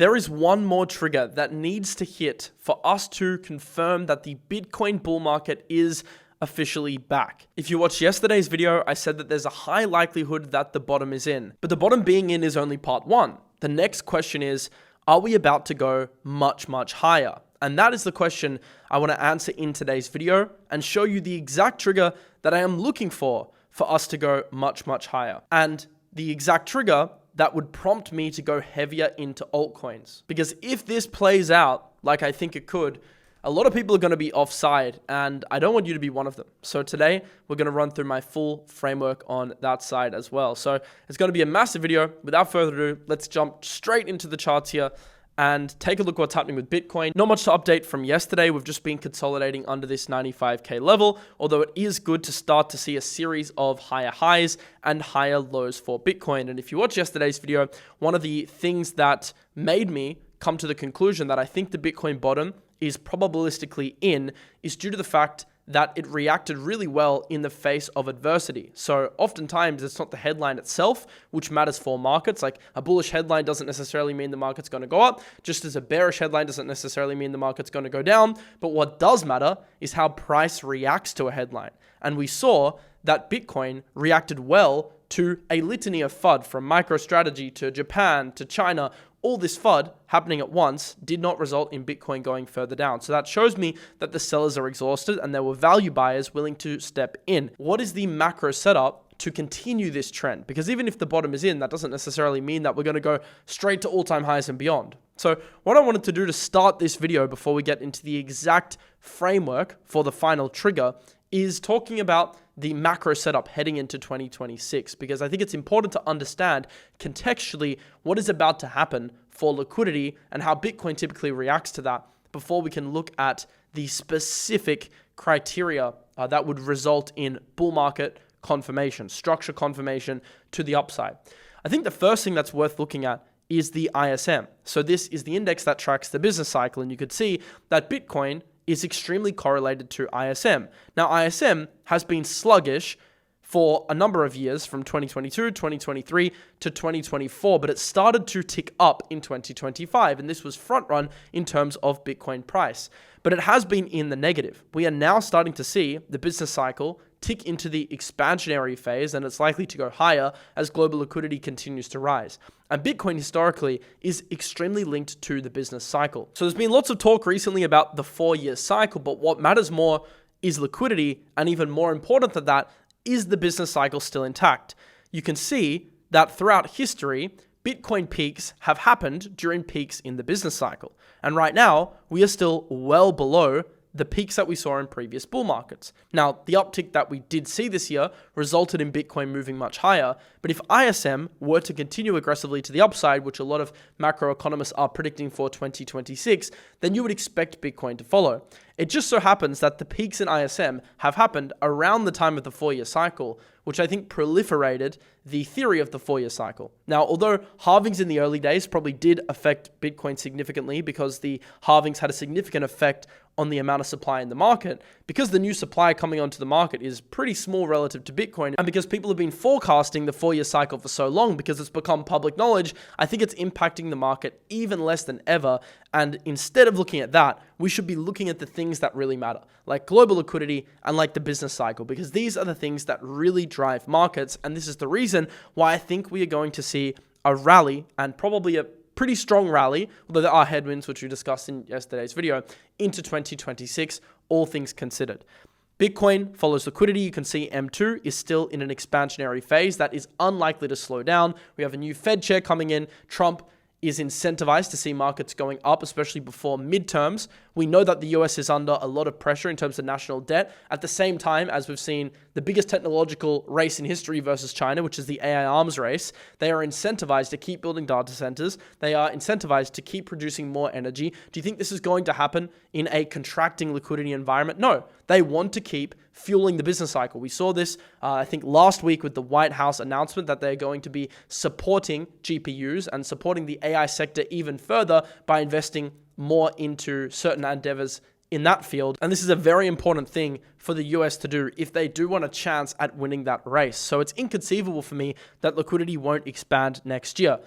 there is one more trigger that needs to hit for us to confirm that the Bitcoin bull market is officially back. If you watched yesterday's video, I said that there's a high likelihood that the bottom is in, but the bottom being in is only part one. The next question is, are we about to go much, much higher? And that is the question I want to answer in today's video and show you the exact trigger that I am looking for us to go much, much higher. And the exact trigger that would prompt me to go heavier into altcoins. Because if this plays out like I think it could, a lot of people are going to be offside, and I don't want you to be one of them. So today, we're going to run through my full framework on that side as well. So it's going to be a massive video. Without further ado, let's jump straight into the charts here and take a look at what's happening with Bitcoin. Not much to update from yesterday. We've just been consolidating under this 95K level, although it is good to start to see a series of higher highs and higher lows for Bitcoin. And if you watch yesterday's video, one of the things that made me come to the conclusion that I think the Bitcoin bottom is probabilistically in is due to the fact that it reacted really well in the face of adversity. So oftentimes it's not the headline itself which matters for markets. Like a bullish headline doesn't necessarily mean the market's going to go up, just as a bearish headline doesn't necessarily mean the market's going to go down. But what does matter is how price reacts to a headline. And we saw that Bitcoin reacted well to a litany of FUD, from MicroStrategy to Japan to China. All this FUD happening at once did not result in Bitcoin going further down. So that shows me that the sellers are exhausted and there were value buyers willing to step in. What is the macro setup to continue this trend? Because even if the bottom is in, that doesn't necessarily mean that we're going to go straight to all-time highs and beyond. So what I wanted to do to start this video before we get into the exact framework for the final trigger is talking about the macro setup heading into 2026, because I think it's important to understand contextually what is about to happen for liquidity and how Bitcoin typically reacts to that before we can look at the specific criteria that would result in bull market confirmation, structure confirmation to the upside. I think the first thing that's worth looking at is the ISM. So this is the index that tracks the business cycle, and you could see that Bitcoin is extremely correlated to ISM. Now, ISM has been sluggish for a number of years, from 2022, 2023 to 2024, but it started to tick up in 2025, and this was front run in terms of Bitcoin price. But it has been in the negative. We are now starting to see the business cycle tick into the expansionary phase, and it's likely to go higher as global liquidity continues to rise. And Bitcoin historically is extremely linked to the business cycle. So there's been lots of talk recently about the 4-year cycle, but what matters more is liquidity, and even more important than that, is the business cycle still intact? You can see that throughout history, Bitcoin peaks have happened during peaks in the business cycle. And right now, we are still well below the peaks that we saw in previous bull markets. Now, the uptick that we did see this year resulted in Bitcoin moving much higher, but if ISM were to continue aggressively to the upside, which a lot of macroeconomists are predicting for 2026, then you would expect Bitcoin to follow. It just so happens that the peaks in ISM have happened around the time of the 4-year cycle, which I think proliferated the theory of the 4-year cycle. Now, although halvings in the early days probably did affect Bitcoin significantly, because the halvings had a significant effect on the amount of supply in the market, because the new supply coming onto the market is pretty small relative to Bitcoin, and because people have been forecasting the 4-year cycle for so long, because it's become public knowledge, I think it's impacting the market even less than ever. And instead of looking at that, we should be looking at the things that really matter, like global liquidity and like the business cycle, because these are the things that really drive markets. And this is the reason why I think we are going to see a rally, and probably a pretty strong rally, although there are headwinds, which we discussed in yesterday's video, into 2026, all things considered. Bitcoin follows liquidity. You can see M2 is still in an expansionary phase that is unlikely to slow down. We have a new Fed chair coming in. Trump is incentivized to see markets going up, especially before midterms. We know that the US is under a lot of pressure in terms of national debt. At the same time, as we've seen the biggest technological race in history versus China, which is the AI arms race, they are incentivized to keep building data centers. They are incentivized to keep producing more energy. Do you think this is going to happen in a contracting liquidity environment? No. They want to keep fueling the business cycle. We saw this, I think, last week with the White House announcement that they're going to be supporting GPUs and supporting the AI sector even further by investing more into certain endeavors in that field. And this is a very important thing for the US to do if they do want a chance at winning that race. So it's inconceivable for me that liquidity won't expand next year.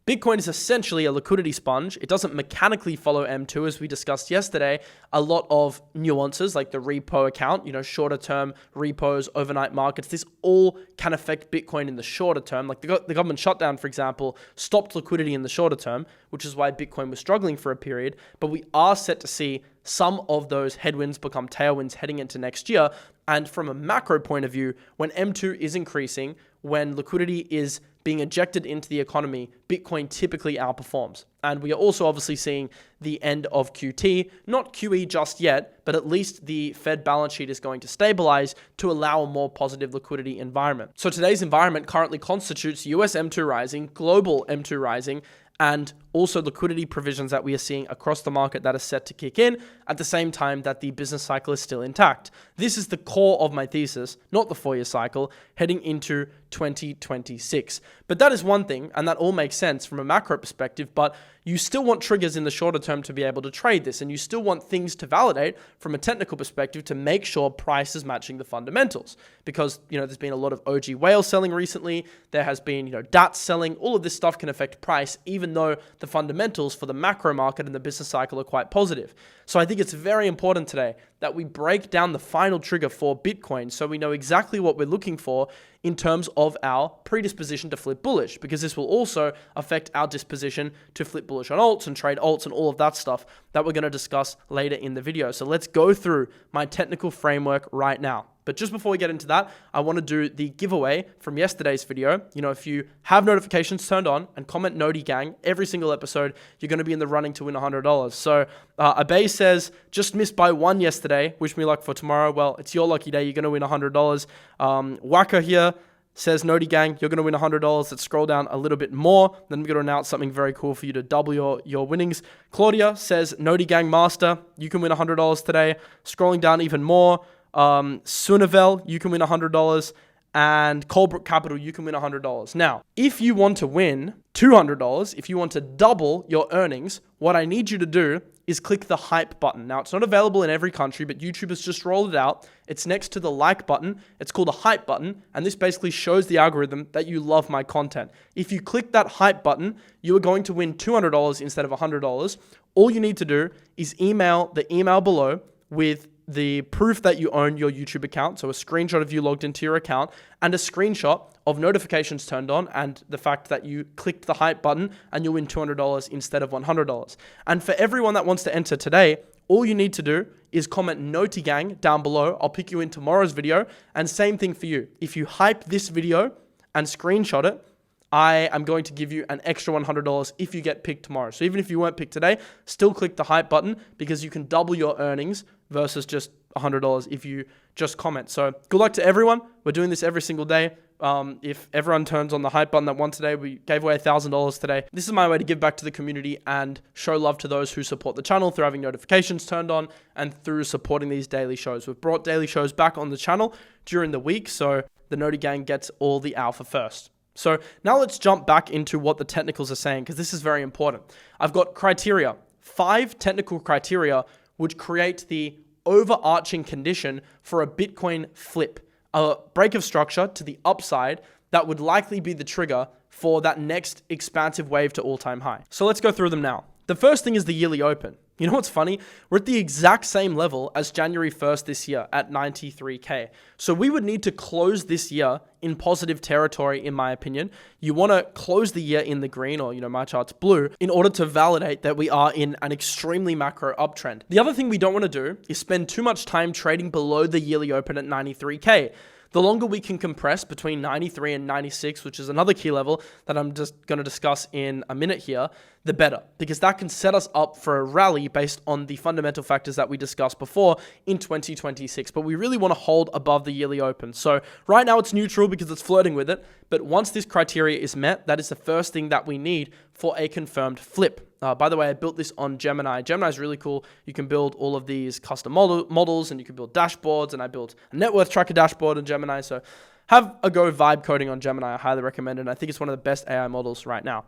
Bitcoin is essentially a liquidity sponge. It doesn't mechanically follow M2 as we discussed yesterday. A lot of nuances like the repo account, shorter term repos, overnight markets, this all can affect Bitcoin in the shorter term. Like the government shutdown, for example, stopped liquidity in the shorter term, which is why Bitcoin was struggling for a period. But we are set to see some of those headwinds become tailwinds heading into next year. And from a macro point of view, when M2 is increasing, when liquidity is being injected into the economy, Bitcoin typically outperforms. And we are also obviously seeing the end of QT, not QE just yet, but at least the Fed balance sheet is going to stabilize to allow a more positive liquidity environment. So today's environment currently constitutes US M2 rising, global M2 rising, and also liquidity provisions that we are seeing across the market that are set to kick in at the same time that the business cycle is still intact. This is the core of my thesis, not the 4-year cycle, heading into 2026. But that is one thing, and that all makes sense from a macro perspective, but you still want triggers in the shorter term to be able to trade this, and you still want things to validate from a technical perspective to make sure price is matching the fundamentals. Because, there's been a lot of OG whale selling recently, there has been, DATs selling, all of this stuff can affect price, even though the fundamentals for the macro market and the business cycle are quite positive. So I think it's very important today that we break down the final trigger for Bitcoin so we know exactly what we're looking for in terms of our predisposition to flip bullish, because this will also affect our disposition to flip bullish on alts and trade alts and all of that stuff that we're going to discuss later in the video. So let's go through my technical framework right now. But just before we get into that, I want to do the giveaway from yesterday's video. If you have notifications turned on and comment Noti Gang every single episode, you're going to be in the running to win $100. So Abay says, just missed by one yesterday. Wish me luck for tomorrow. Well, it's your lucky day. You're going to win $100. Waka here says, Noti Gang, you're going to win $100. Let's scroll down a little bit more. Then we're going to announce something very cool for you to double your winnings. Claudia says, Noti Gang Master, you can win $100 today. Scrolling down even more. Sunavel, you can win $100, and Colebrook Capital, you can win $100. Now, if you want to win $200, if you want to double your earnings, what I need you to do is click the hype button. Now, it's not available in every country, but YouTube has just rolled it out. It's next to the like button. It's called a hype button, and this basically shows the algorithm that you love my content. If you click that hype button, you are going to win $200 instead of $100. All you need to do is email the email below with the proof that you own your YouTube account, so a screenshot of you logged into your account, and a screenshot of notifications turned on and the fact that you clicked the hype button, and you'll win $200 instead of $100. And for everyone that wants to enter today, all you need to do is comment Noti Gang down below. I'll pick you in tomorrow's video, and same thing for you. If you hype this video and screenshot it, I am going to give you an extra $100 if you get picked tomorrow. So even if you weren't picked today, still click the hype button because you can double your earnings versus just $100 if you just comment. So good luck to everyone. We're doing this every single day. If everyone turns on the hype button that won today, we gave away $1,000 today. This is my way to give back to the community and show love to those who support the channel through having notifications turned on and through supporting these daily shows. We've brought daily shows back on the channel during the week, so the Noti Gang gets all the alpha first. So now let's jump back into what the technicals are saying, because this is very important. I've got criteria, 5 technical criteria which create the overarching condition for a Bitcoin flip, a break of structure to the upside that would likely be the trigger for that next expansive wave to all-time high. So let's go through them now. The first thing is the yearly open. You know what's funny? We're at the exact same level as January 1st this year at 93K. So we would need to close this year in positive territory, in my opinion. You want to close the year in the green, or, my chart's blue, in order to validate that we are in an extremely macro uptrend. The other thing we don't want to do is spend too much time trading below the yearly open at 93K. The longer we can compress between 93 and 96, which is another key level that I'm just going to discuss in a minute here, the better, because that can set us up for a rally based on the fundamental factors that we discussed before in 2026. But we really want to hold above the yearly open. So right now it's neutral because it's flirting with it. But once this criteria is met, that is the first thing that we need for a confirmed flip. By the way, I built this on Gemini. Gemini is really cool. You can build all of these custom models, and you can build dashboards, and I built a net worth tracker dashboard in Gemini. So have a go vibe coding on Gemini. I highly recommend it. And I think it's one of the best AI models right now.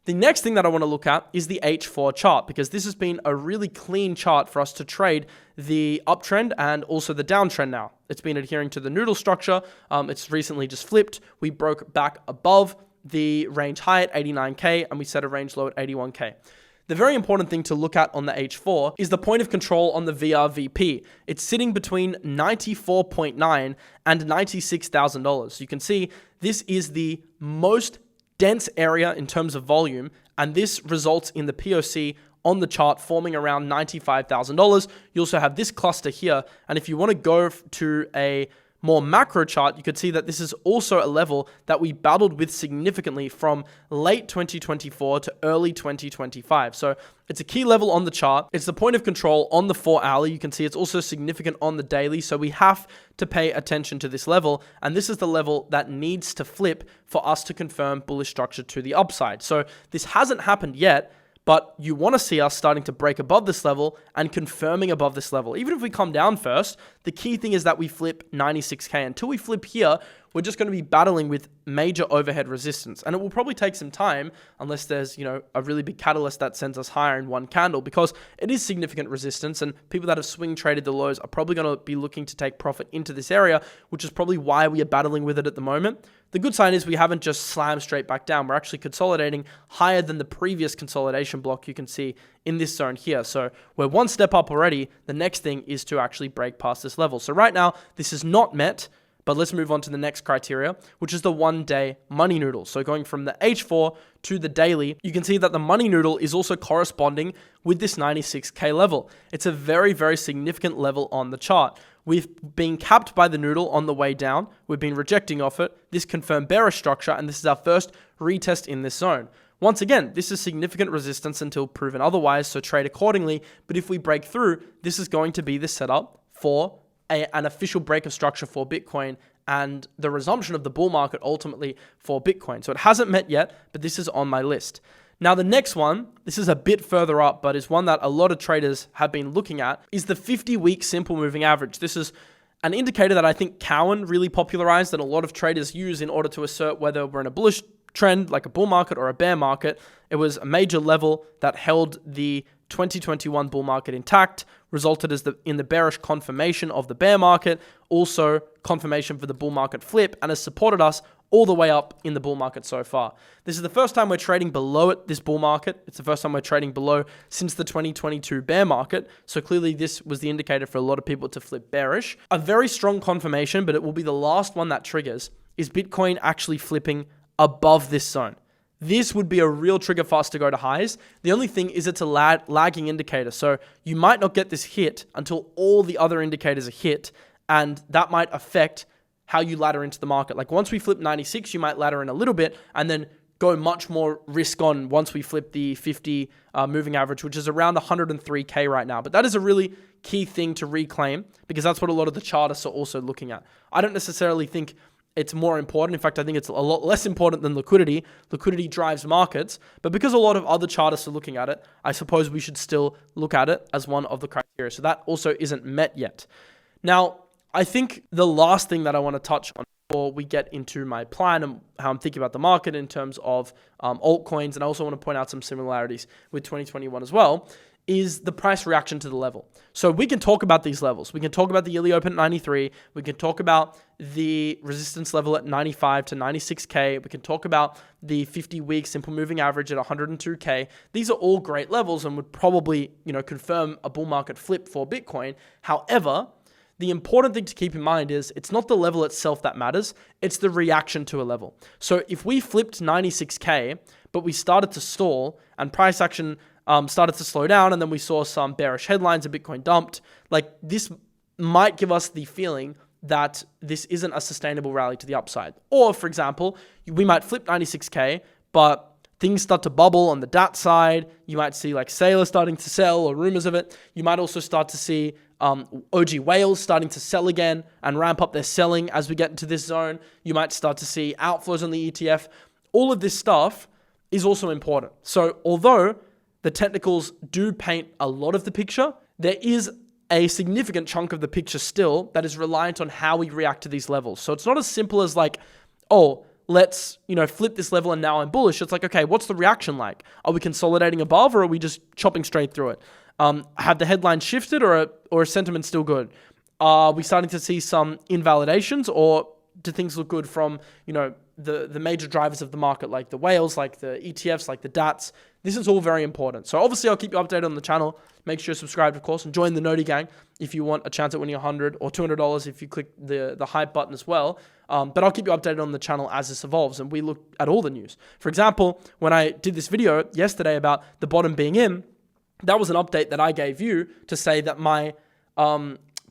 The next thing that I want to look at is the H4 chart, because this has been a really clean chart for us to trade the uptrend and also the downtrend now. It's been adhering to the noodle structure. It's recently just flipped. We broke back above the range high at 89K, and we set a range low at 81K. The very important thing to look at on the H4 is the point of control on the VRVP. It's sitting between 94.9 and $96,000. You can see this is the most dense area in terms of volume, and this results in the POC on the chart forming around $95,000. You also have this cluster here, and if you want to go to a more macro chart, you could see that this is also a level that we battled with significantly from late 2024 to early 2025. So it's a key level on the chart. It's the point of control on the 4 hourly. You can see it's also significant on the daily. So we have to pay attention to this level. And this is the level that needs to flip for us to confirm bullish structure to the upside. So this hasn't happened yet, but you want to see us starting to break above this level and confirming above this level. Even if we come down first, the key thing is that we flip 96K. Until we flip here, we're just going to be battling with major overhead resistance. And it will probably take some time unless there's, a really big catalyst that sends us higher in one candle, because it is significant resistance, and people that have swing traded the lows are probably going to be looking to take profit into this area, which is probably why we are battling with it at the moment. The good sign is we haven't just slammed straight back down. We're actually consolidating higher than the previous consolidation block you can see in this zone here. So we're one step up already. The next thing is to actually break past this level. So right now, this is not met, but let's move on to the next criteria, which is the 1-day money noodle. So going from the H4 to the daily, you can see that the money noodle is also corresponding with this 96K level. It's a very, very significant level on the chart. We've been capped by the noodle on the way down. We've been rejecting off it. This confirmed bearish structure, and this is our first retest in this zone. Once again, this is significant resistance until proven otherwise, so trade accordingly. But if we break through, this is going to be the setup for an official break of structure for Bitcoin and the resumption of the bull market ultimately for Bitcoin. So it hasn't met yet, but this is on my list. Now, the next one, this is a bit further up, but is one that a lot of traders have been looking at, is the 50-week simple moving average. This is an indicator that I think Cowen really popularized and a lot of traders use in order to assert whether we're in a bullish trend, like a bull market or a bear market. It was a major level that held the 2021 bull market intact, resulted in the bearish confirmation of the bear market, also confirmation for the bull market flip, and has supported us all the way up in the bull market so far. This is the first time we're trading below it, this bull market. It's the first time we're trading below since the 2022 bear market. So clearly this was the indicator for a lot of people to flip bearish. A very strong confirmation, but it will be the last one that triggers, is Bitcoin actually flipping above this zone. This would be a real trigger for us to go to highs. The only thing is it's a lagging indicator. So you might not get this hit until all the other indicators are hit, and that might affect how you ladder into the market. Like once we flip 96, you might ladder in a little bit and then go much more risk on once we flip the 50 moving average, which is around 103K right now. But that is a really key thing to reclaim because that's what a lot of the chartists are also looking at. I don't necessarily think it's more important. In fact, I think it's a lot less important than liquidity. Liquidity drives markets. But because a lot of other chartists are looking at it, I suppose we should still look at it as one of the criteria. So that also isn't met yet. Now, I think the last thing that I want to touch on before we get into my plan and how I'm thinking about the market in terms of altcoins, and I also want to point out some similarities with 2021 as well, is the price reaction to the level. So we can talk about these levels. We can talk about the yearly open at 93. We can talk about the resistance level at 95 to 96K. We can talk about the 50-week simple moving average at 102K. These are all great levels and would probably, confirm a bull market flip for Bitcoin. However, the important thing to keep in mind is it's not the level itself that matters. It's the reaction to a level. So if we flipped 96K, but we started to stall and price action started to slow down, and then we saw some bearish headlines and Bitcoin dumped, like this might give us the feeling that this isn't a sustainable rally to the upside. Or, for example, we might flip 96K, but things start to bubble on the DAT side. You might see like Sailor starting to sell or rumors of it. You might also start to see OG whales starting to sell again and ramp up their selling as we get into this zone. You might start to see outflows on the ETF. All of this stuff is also important. So although the technicals do paint a lot of the picture, there is a significant chunk of the picture still that is reliant on how we react to these levels. So it's not as simple as like, oh, let's, flip this level and now I'm bullish. It's like, okay, what's the reaction like? Are we consolidating above or are we just chopping straight through it? Have the headlines shifted or is sentiment still good? Are we starting to see some invalidations or do things look good from, the major drivers of the market, like the whales, like the ETFs, like the DATs? This is all very important. So obviously I'll keep you updated on the channel. Make sure you're subscribed, of course, and join the Noti Gang if you want a chance at winning $100 or $200 if you click the hype button as well. But I'll keep you updated on the channel as this evolves, and we look at all the news. For example, when I did this video yesterday about the bottom being in, that was an update that I gave you to say that my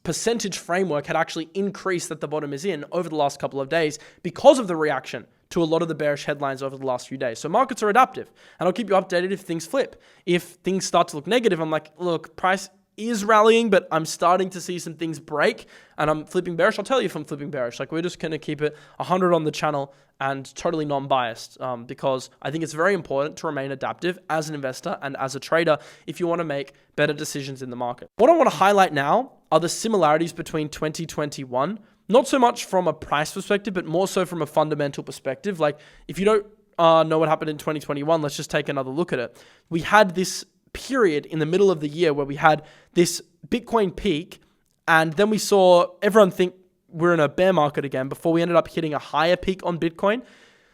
percentage framework had actually increased that the bottom is in over the last couple of days because of the reaction to a lot of the bearish headlines over the last few days. So markets are adaptive, and I'll keep you updated if things flip. If things start to look negative, I'm like, look, price is rallying, but I'm starting to see some things break and I'm flipping bearish. I'll tell you if I'm flipping bearish. Like, we're just going to keep it 100 on the channel and totally non-biased because I think it's very important to remain adaptive as an investor and as a trader if you want to make better decisions in the market. What I want to highlight now are the similarities between 2021, not so much from a price perspective, but more so from a fundamental perspective. Like, if you don't know what happened in 2021, let's just take another look at it. We had this period in the middle of the year where we had this Bitcoin peak, and then we saw everyone think we're in a bear market again before we ended up hitting a higher peak on Bitcoin.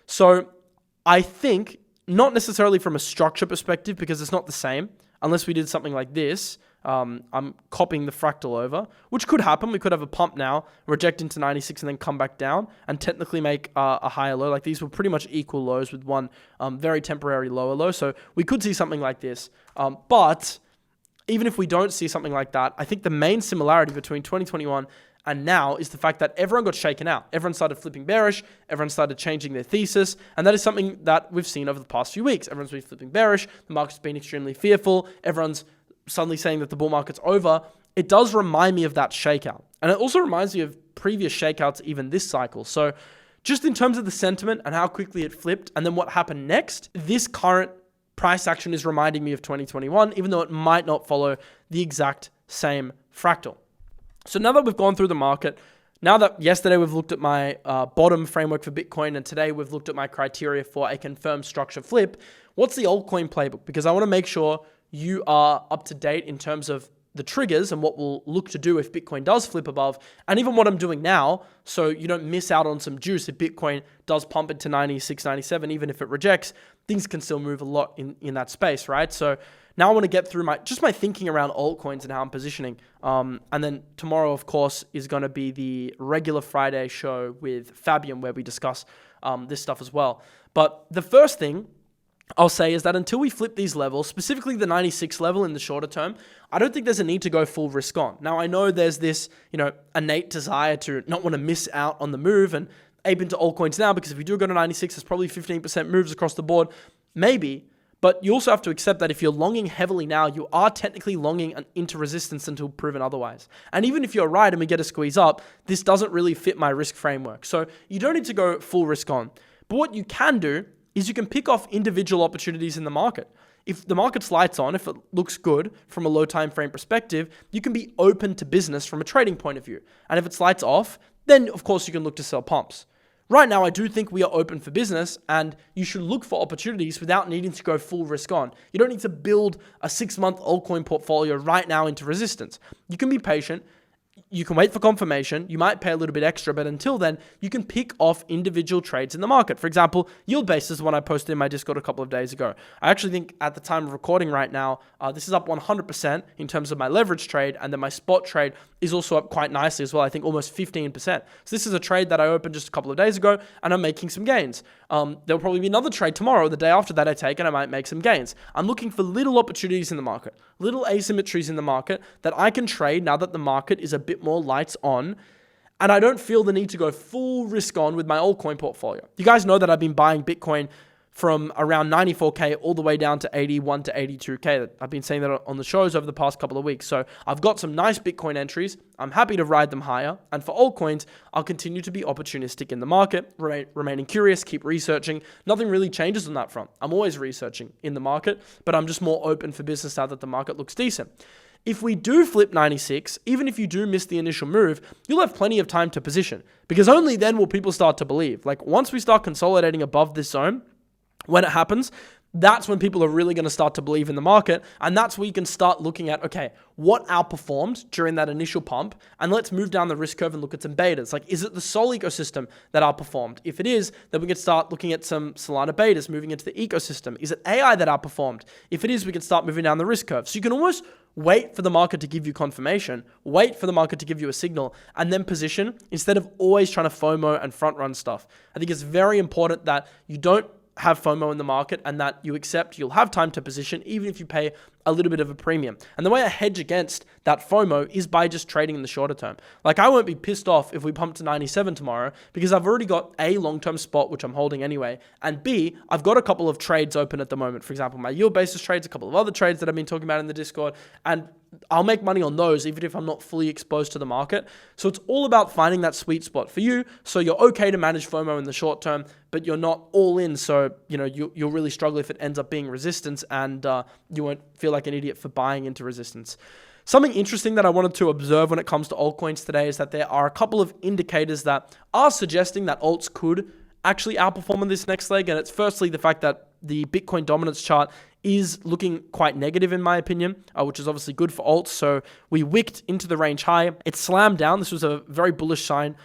So I think, not necessarily from a structure perspective, because it's not the same, unless we did something like this. I'm copying the fractal over, which could happen. We could have a pump now, reject into 96 and then come back down and technically make a higher low. Like, these were pretty much equal lows with one very temporary lower low. So we could see something like this. But even if we don't see something like that, I think the main similarity between 2021 and now is the fact that everyone got shaken out. Everyone started flipping bearish. Everyone started changing their thesis. And that is something that we've seen over the past few weeks. Everyone's been flipping bearish. The market's been extremely fearful. Everyone's suddenly saying that the bull market's over. It does remind me of that shakeout. And it also reminds me of previous shakeouts, even this cycle. So just in terms of the sentiment and how quickly it flipped and then what happened next, this current price action is reminding me of 2021, even though it might not follow the exact same fractal. So now that we've gone through the market, now that yesterday we've looked at my bottom framework for Bitcoin, and today we've looked at my criteria for a confirmed structure flip, what's the Altcoin Playbook? Because I want to make sure you are up to date in terms of the triggers and what we'll look to do if Bitcoin does flip above, and even what I'm doing now, so you don't miss out on some juice. If Bitcoin does pump into 96, 97, even if it rejects, things can still move a lot in that space, right? So now I want to get through my thinking around altcoins and how I'm positioning. And then tomorrow, of course, is going to be the regular Friday show with Fabian, where we discuss this stuff as well. But the first thing I'll say is that until we flip these levels, specifically the 96 level in the shorter term, I don't think there's a need to go full risk on. Now, I know there's this, innate desire to not want to miss out on the move and ape into altcoins now, because if we do go to 96, there's probably 15% moves across the board. Maybe. But you also have to accept that if you're longing heavily now, you are technically longing into resistance until proven otherwise. And even if you're right and we get a squeeze up, this doesn't really fit my risk framework. So you don't need to go full risk on. But what you can do is you can pick off individual opportunities in the market. If the market's lights on, if it looks good from a low time frame perspective, you can be open to business from a trading point of view. And if it's lights off, then of course you can look to sell pumps. Right now, I do think we are open for business, and you should look for opportunities without needing to go full risk on. You don't need to build a 6-month altcoin portfolio right now into resistance. You can be patient. You can wait for confirmation. You might pay a little bit extra, but until then, you can pick off individual trades in the market. For example, yield base is one I posted in my Discord a couple of days ago. I actually think at the time of recording right now, this is up 100% in terms of my leverage trade, and then my spot trade is also up quite nicely as well. I think almost 15%. So this is a trade that I opened just a couple of days ago, and I'm making some gains. There'll probably be another trade tomorrow, the day after that I take, and I might make some gains. I'm looking for little opportunities in the market, little asymmetries in the market that I can trade now that the market is a bit more lights on, and I don't feel the need to go full risk on with my altcoin portfolio. You guys know that I've been buying Bitcoin from around 94K all the way down to 81 to 82K. I've been saying that on the shows over the past couple of weeks. So I've got some nice Bitcoin entries. I'm happy to ride them higher. And for altcoins, I'll continue to be opportunistic in the market, remaining curious, keep researching. Nothing really changes on that front. I'm always researching in the market, but I'm just more open for business now that the market looks decent. If we do flip 96, even if you do miss the initial move, you'll have plenty of time to position, because only then will people start to believe. Like, once we start consolidating above this zone, when it happens, that's when people are really going to start to believe in the market. And that's where you can start looking at, okay, what outperformed during that initial pump? And let's move down the risk curve and look at some betas. Like, is it the Sol ecosystem that outperformed? If it is, then we can start looking at some Solana betas moving into the ecosystem. Is it AI that outperformed? If it is, we can start moving down the risk curve. So you can almost wait for the market to give you confirmation, wait for the market to give you a signal, and then position instead of always trying to FOMO and front run stuff. I think it's very important that you don't have FOMO in the market and that you accept you'll have time to position even if you pay a little bit of a premium. And the way I hedge against that FOMO is by just trading in the shorter term. Like, I won't be pissed off if we pump to 97 tomorrow because I've already got A, long-term spot, which I'm holding anyway, and B, I've got a couple of trades open at the moment. For example, my yield basis trades, a couple of other trades that I've been talking about in the Discord, and I'll make money on those even if I'm not fully exposed to the market. So it's all about finding that sweet spot for you so you're okay to manage FOMO in the short term, but you're not all in, so you'll really struggle if it ends up being resistance and you won't feel like an idiot for buying into resistance. Something interesting that I wanted to observe when it comes to altcoins today is that there are a couple of indicators that are suggesting that alts could actually outperform in this next leg. And it's firstly the fact that the Bitcoin dominance chart is looking quite negative in my opinion, which is obviously good for alts. So we wicked into the range high. It slammed down. This was a very bullish sign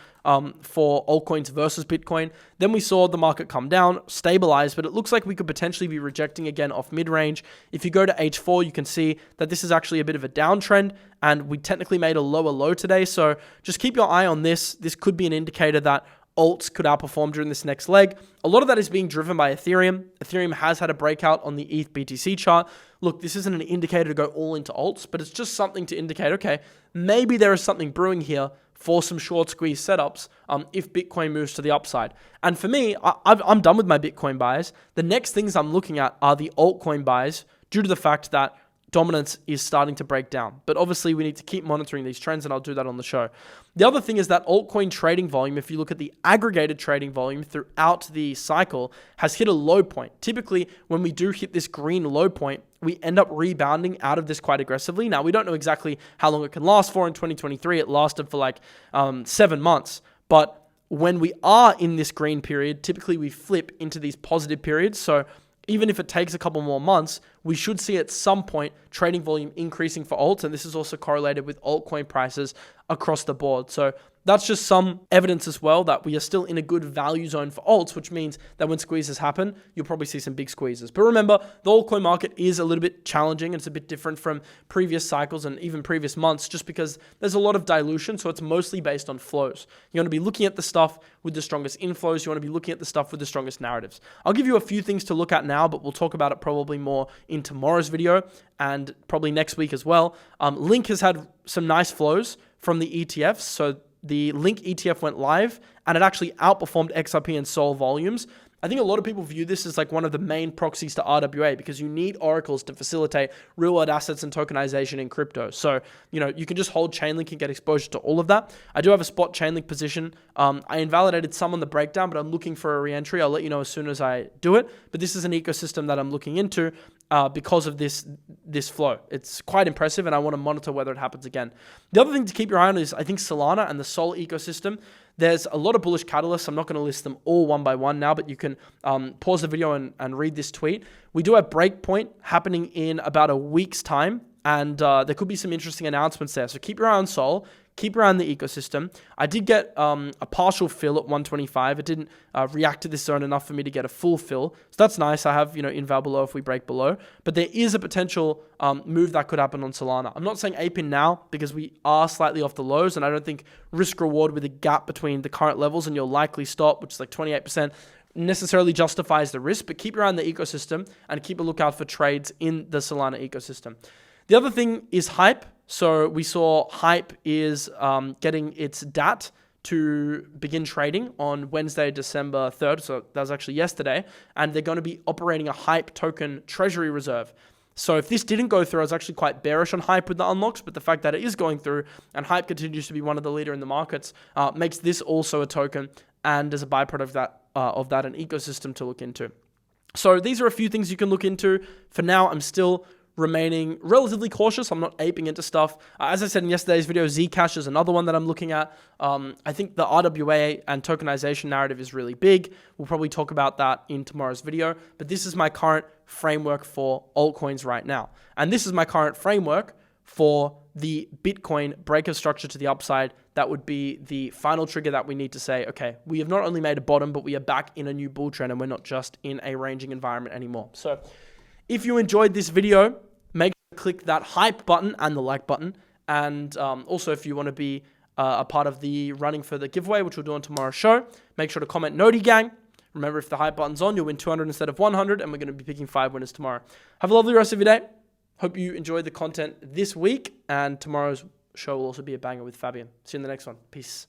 for altcoins versus Bitcoin. Then we saw the market come down, stabilize, but it looks like we could potentially be rejecting again off mid-range. If you go to H4, you can see that this is actually a bit of a downtrend, and we technically made a lower low today. So just keep your eye on this. This could be an indicator that alts could outperform during this next leg. A lot of that is being driven by Ethereum. Ethereum has had a breakout on the ETHBTC chart. Look, this isn't an indicator to go all into alts, but it's just something to indicate, okay, maybe there is something brewing here for some short squeeze setups if Bitcoin moves to the upside. And for me, I'm done with my Bitcoin buys. The next things I'm looking at are the altcoin buys due to the fact that dominance is starting to break down. But obviously, we need to keep monitoring these trends, and I'll do that on the show. The other thing is that altcoin trading volume, if you look at the aggregated trading volume throughout the cycle, has hit a low point. Typically, when we do hit this green low point, we end up rebounding out of this quite aggressively. Now, we don't know exactly how long it can last for. In 2023, it lasted for like 7 months. But when we are in this green period, typically we flip into these positive periods. So even if it takes a couple more months, we should see at some point trading volume increasing for alts. And this is also correlated with altcoin prices across the board. So that's just some evidence as well that we are still in a good value zone for alts, which means that when squeezes happen, you'll probably see some big squeezes. But remember, the altcoin market is a little bit challenging. It's a bit different from previous cycles and even previous months just because there's a lot of dilution. So it's mostly based on flows. You want to be looking at the stuff with the strongest inflows. You want to be looking at the stuff with the strongest narratives. I'll give you a few things to look at now, but we'll talk about it probably more in tomorrow's video and probably next week as well. Link has had some nice flows from the ETFs. So the Link ETF went live and it actually outperformed XRP and Sol volumes. I think a lot of people view this as like one of the main proxies to RWA because you need oracles to facilitate real world assets and tokenization in crypto. So, you can just hold Chainlink and get exposure to all of that. I do have a spot Chainlink position. I invalidated some on the breakdown, but I'm looking for a re-entry. I'll let you know as soon as I do it. But this is an ecosystem that I'm looking into because of this flow. It's quite impressive and I want to monitor whether it happens again. The other thing to keep your eye on is I think Solana and the Sol ecosystem. There's a lot of bullish catalysts. I'm not going to list them all one by one now, but you can pause the video and read this tweet. We do have Breakpoint happening in about a week's time, and there could be some interesting announcements there. So keep your eye on Sol. Keep your eye on the ecosystem. I did get a partial fill at 125. It didn't react to this zone enough for me to get a full fill. So that's nice. I have, inval below if we break below. But there is a potential move that could happen on Solana. I'm not saying ape in now because we are slightly off the lows, and I don't think risk reward with a gap between the current levels and your likely stop, which is like 28%, necessarily justifies the risk. But keep your eye on the ecosystem and keep a lookout for trades in the Solana ecosystem. The other thing is Hype. So we saw Hype is getting its DAT to begin trading on Wednesday, December 3rd. So that was actually yesterday. And they're going to be operating a Hype token treasury reserve. So if this didn't go through, I was actually quite bearish on Hype with the unlocks. But the fact that it is going through and Hype continues to be one of the leader in the markets makes this also a token. And as a byproduct of that, an ecosystem to look into. So these are a few things you can look into. For now, I'm still remaining relatively cautious. I'm not aping into stuff. As I said in yesterday's video, Zcash is another one that I'm looking at. I think the RWA and tokenization narrative is really big. We'll probably talk about that in tomorrow's video. But this is my current framework for altcoins right now. And this is my current framework for the Bitcoin break of structure to the upside. That would be the final trigger that we need to say, okay, we have not only made a bottom, but we are back in a new bull trend and we're not just in a ranging environment anymore. So if you enjoyed this video, make sure to click that hype button and the like button. And also if you want to be a part of the running for the giveaway, which we'll do on tomorrow's show, make sure to comment Noti Gang. Remember, if the hype button's on, you'll win 200 instead of 100, and we're going to be picking 5 winners tomorrow. Have a lovely rest of your day. Hope you enjoyed the content this week, and tomorrow's show will also be a banger with Fabian. See you in the next one. Peace.